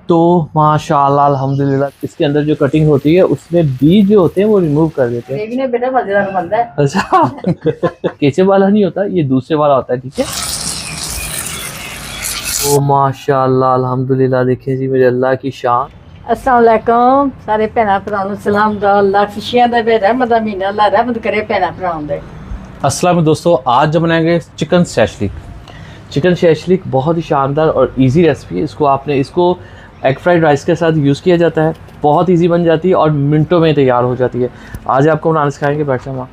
तो माशाल्लाह अल्हम्दुलिल्लाह इसके अंदर जो कटिंग होती है उसमें बीज जो होते हैं वो रिमूव कर देते हैं। ग्रेवी ने बेटा मजेदार बनता है। अच्छा केचप वाला नहीं होता, ये दूसरे वाला होता है, ठीक है। ओ माशाल्लाह अल्हम्दुलिल्लाह, देखिए जी मेरे अल्लाह की शान। अस्सलाम वालेकुम सारे भैन भराओं ਨੂੰ सलाम दा अल्लाह खुशियां दा बे रहमत दा महीना अल्लाह रहमत करे भैन भराओं दे। अस्सलाम दोस्तों, आज हम बनाएंगे चिकन शैशलिक। चिकन शैशलिक बहुत ही शानदार और इजी रेसिपी है। इसको एग फ्राइड राइस के साथ यूज़ किया जाता है, बहुत इजी बन जाती है और मिनटों में तैयार हो जाती है। आज आपको बनाना सिखाएंगे बैठा हुआ।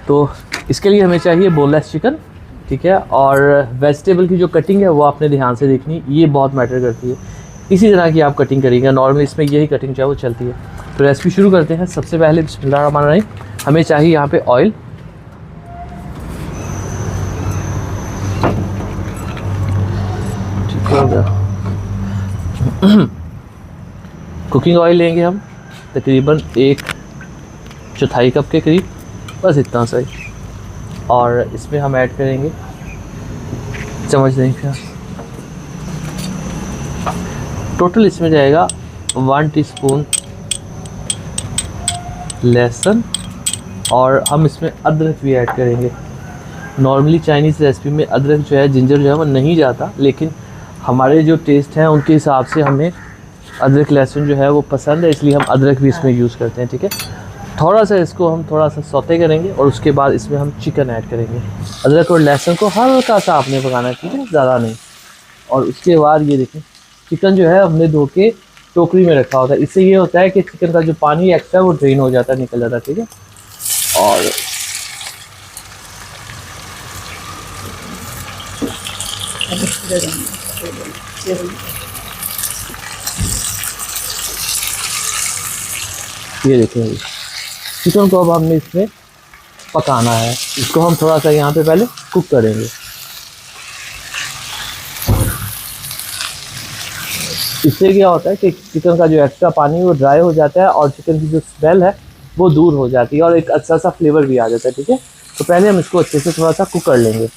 तो इसके लिए हमें चाहिए बोनलेस चिकन, ठीक है। और वेजिटेबल की जो कटिंग है वो आपने ध्यान से देखनी, ये बहुत मैटर करती है। इसी तरह की आप कटिंग करिएगा, नॉर्मली इसमें यही कटिंग जो है वो चलती है। तो रेसिपी शुरू करते हैं। सबसे पहले बिस्मिल्लाहिर्रहमानिर्रहीम, हमें चाहिए यहाँ पे ऑयल। ठीक हो गया। कुकिंग ऑयल लेंगे हम तकरीबन 1/4 कप के करीब, बस इतना सही। और इसमें हम ऐड करेंगे चम्मच नहीं क्या, टोटल इसमें जाएगा 1 टीस्पून लहसुन। और हम इसमें अदरक भी ऐड करेंगे। नॉर्मली चाइनीज़ रेसिपी में अदरक जो है, जिंजर जो है वो नहीं जाता, लेकिन हमारे जो टेस्ट हैं उनके हिसाब से हमें अदरक लहसुन जो है वो पसंद है, इसलिए हम अदरक भी इसमें यूज़ करते हैं, ठीक है। थोड़ा सा इसको हम थोड़ा सा सौते करेंगे और उसके बाद इसमें हम चिकन ऐड करेंगे। अदरक और लहसुन को हल्का सा आपने पकाना है, ठीक है, ज़्यादा नहीं। और उसके बाद ये देखें, चिकन जो है हमने धो के टोकरी में रखा होता है। इससे ये होता है कि चिकन का जो पानी एक्स्ट्रा वो ड्रेन हो जाता है, निकल जाता है, ठीक है। और ये देखें, चिकन को अब हमने इसमें पकाना है। इसको हम थोड़ा सा यहाँ पे पहले कुक करेंगे। इससे क्या होता है कि चिकन का जो एक्स्ट्रा पानी है वो ड्राई हो जाता है और चिकन की जो स्मेल है वो दूर हो जाती है और एक अच्छा सा फ्लेवर भी आ जाता है, ठीक है। तो पहले हम इसको अच्छे से थोड़ा सा कुक कर लेंगे।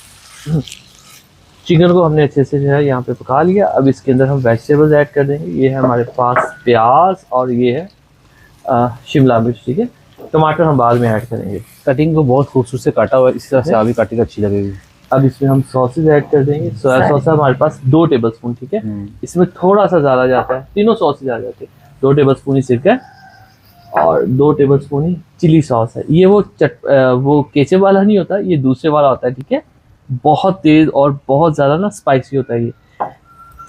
चिकन को हमने अच्छे से जो है यहाँ पे पका लिया। अब इसके अंदर हम वेजिटेबल्स ऐड कर देंगे। ये है हमारे पास प्याज और ये है शिमला मिर्च, ठीक है। टमाटर हम बाद में ऐड करेंगे। कटिंग को बहुत खूबसूरत से काटा हुआ है, इसी तरह से आगे कटिंग अच्छी लगेगी। अब इसमें हम सॉसेज ऐड कर देंगे। सोया सॉस हमारे पास 2 टेबलस्पून, ठीक है। इसमें थोड़ा सा ज़्यादा जाता है, तीनों सॉसेज आ जाते हैं। 2 टेबलस्पून ही सिरका और 2 टेबलस्पून ही चिली सॉस है। ये वो केचप वाला नहीं होता, ये दूसरे वाला होता है, ठीक है। बहुत तेज़ और बहुत ज़्यादा ना स्पाइसी होता है ये,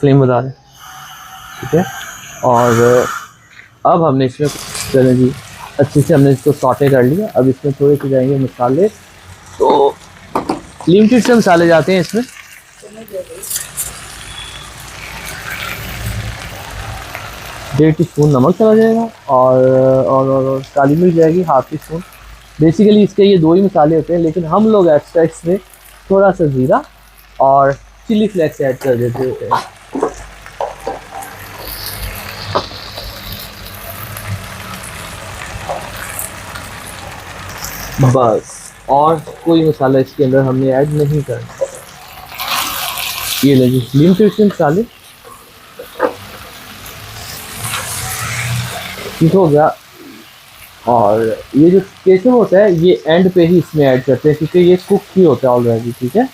फ्लेम बता दें, ठीक है। और अब हमने इसमें चलें जी, अच्छे से हमने इसको सॉटे कर लिया। अब इसमें थोड़े से जाएंगे मसाले, तो लिमिटेड से मसाले जाते हैं इसमें। 1.5 टीस्पून नमक चला जाएगा और काली मिर्च जाएगी 1/2 टीस्पून। बेसिकली इसके ये 2 ही मसाले होते हैं, लेकिन हम लोग एक्स्ट्रा इसमें थोड़ा सा ज़ीरा और चिली फ्लेक्स ऐड कर देते हैं। बस, और कोई मसाला इसके अंदर हमने ऐड नहीं करना। ये लगी लिमिटेड से मसाले, ठीक हो गया। और ये जो केचप होता है ये एंड पे ही इसमें ऐड करते हैं, क्योंकि ये कुक ही होता है ऑलरेडी, ठीक है।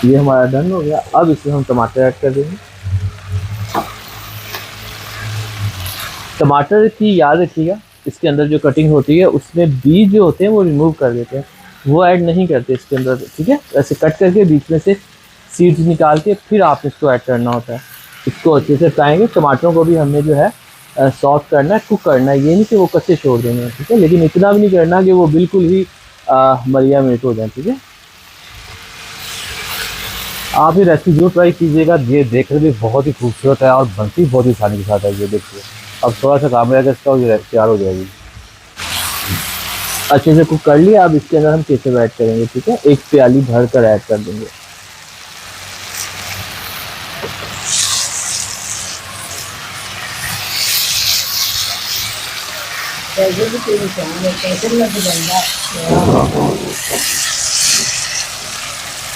ये हमारा डन हो गया। अब इसमें हम टमाटर ऐड कर देंगे। टमाटर की याद रखिएगा, इसके अंदर जो कटिंग होती है उसमें बीज जो होते हैं वो रिमूव कर देते हैं, वो ऐड नहीं करते इसके अंदर, ठीक है। ऐसे कट करके बीच में से सीड्स निकाल के फिर आप इसको ऐड करना होता है। इसको अच्छे से पकाएंगे। टमाटरों को भी हमने जो है सॉफ्ट करना है, कुक करना है, ये नहीं कि वो कच्चे छोड़ देंगे, ठीक है। लेकिन इतना भी नहीं करना कि वो बिल्कुल ही मलिया मिर्च हो जाए, ठीक है। आप ये रेसिपी जरूर ट्राई कीजिएगा, ये देखने में बहुत ही खूबसूरत है और बनती बहुत ही आसानी के साथ है। ये देखिए, अब थोड़ा सा काम रहेगा इसका, ये तैयार हो जाएगी। अच्छे से कुक कर लिया। अब इसके अंदर हम केचप ऐड करेंगे, ठीक है। 1 प्याली भर कर ऐड कर देंगे।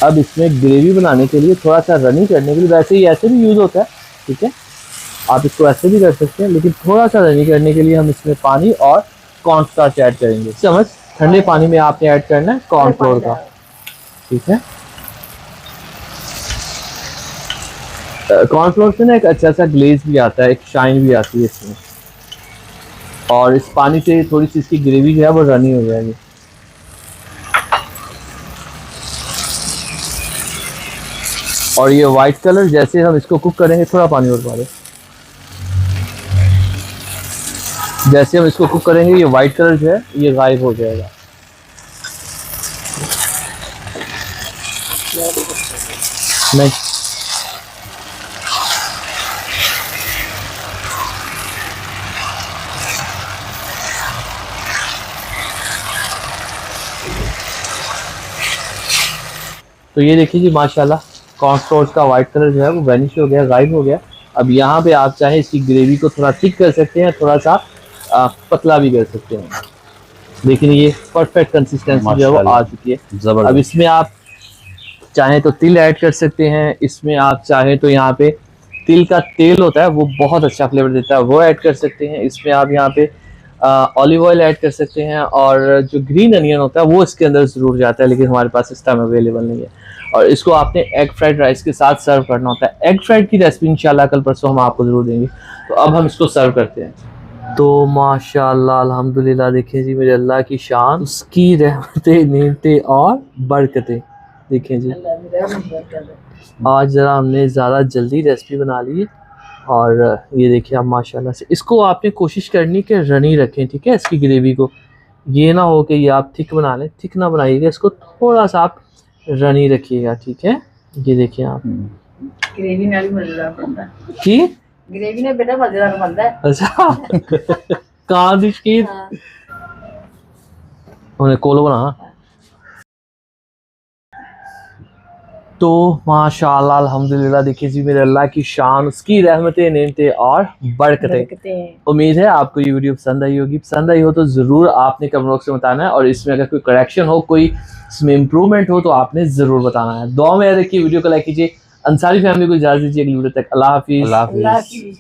अब इसमें ग्रेवी बनाने के लिए थोड़ा सा रनी करने के लिए, वैसे ही ऐसे भी यूज़ होता है, ठीक है, आप इसको ऐसे भी कर सकते हैं, लेकिन थोड़ा सा रनी करने के लिए हम इसमें पानी और कॉर्नस्टार्च ऐड करेंगे। चम्मच ठंडे पानी में आपने ऐड करना है कॉर्नफ्लोर का, ठीक है। कॉर्नफ्लोर से ना एक अच्छा सा ग्लेज भी आता है, एक शाइन भी आती है इसमें, और इस पानी से थोड़ी सी इसकी ग्रेवी जो है वो रनी हो जाएगी। और ये वाइट कलर जैसे हम इसको कुक करेंगे, थोड़ा पानी और पा दे, जैसे हम इसको कुक करेंगे ये वाइट कलर जो है ये गायब हो जाएगा। नहीं, तो ये देखिए जी माशाल्लाह कॉर्नफ्लोर का वाइट कलर जो है वो वैनिश हो गया, गायब हो गया। अब यहाँ पे आप चाहे इसकी ग्रेवी को थोड़ा थिक कर सकते हैं, थोड़ा सा पतला भी कर सकते हैं, लेकिन ये परफेक्ट कंसिस्टेंसी जो है वो आ चुकी है। अब इसमें आप चाहें तो तिल ऐड कर सकते हैं, इसमें आप चाहें तो यहाँ पे तिल का तेल होता है वो बहुत अच्छा फ्लेवर देता है, वो ऐड कर सकते हैं। इसमें आप यहाँ पे ऑलिव ऑयल ऐड कर सकते हैं, और जो ग्रीन अनियन होता है वो इसके अंदर ज़रूर जाता है, लेकिन हमारे पास इस टाइम अवेलेबल नहीं है। और इसको आपने एग फ्राइड राइस के साथ सर्व करना होता है। एग फ्राइड की रेसिपी इंशाल्लाह कल परसों हम आपको ज़रूर देंगे। तो अब हम इसको सर्व करते हैं। तो माशाल्लाह अल्हम्दुलिल्लाह, देखिए जी मेरे अल्लाह की शान, उसकी रहमतें नेमतें और बरकतें। देखें जी आज ज़रा हमने ज़्यादा जल्दी रेसिपी बना ली है, और ये देखिए आप माशाल्लाह से इसको आपने कोशिश करनी कि रनी रखें, ठीक है, इसकी ग्रेवी को। ये ना हो कि ये आप थिक बना लें, थिक ना बनाइएगा, इसको थोड़ा सा आप रनी रखिएगा, ठीक है। ये देखिए आप ग्रेवी नाल मजेदार बनता है, की ग्रेवी ने बेटा मजेदार बनता है। अच्छा कहाँ दी शकीर हाँ। उन्हें कोलो बना। तो माशाल्लाह अल्हम्दुलिल्लाह, देखिए जी मेरे अल्लाह की शान, उसकी रहमतें नेमतें और बरकतें। उम्मीद है आपको ये वीडियो पसंद आई होगी। पसंद आई हो तो ज़रूर आपने कमेंट बॉक्स में बताना है, और इसमें अगर कोई करेक्शन हो, कोई इसमें इम्प्रूवमेंट हो तो आपने ज़रूर बताना है। दुआ में याद रखिए, वीडियो को लाइक कीजिए। अंसारी फैमिली को इजाज़त दीजिए, अगली वीडियो तक अल्लाह हाफिज़। अल्लाह हाफिज़।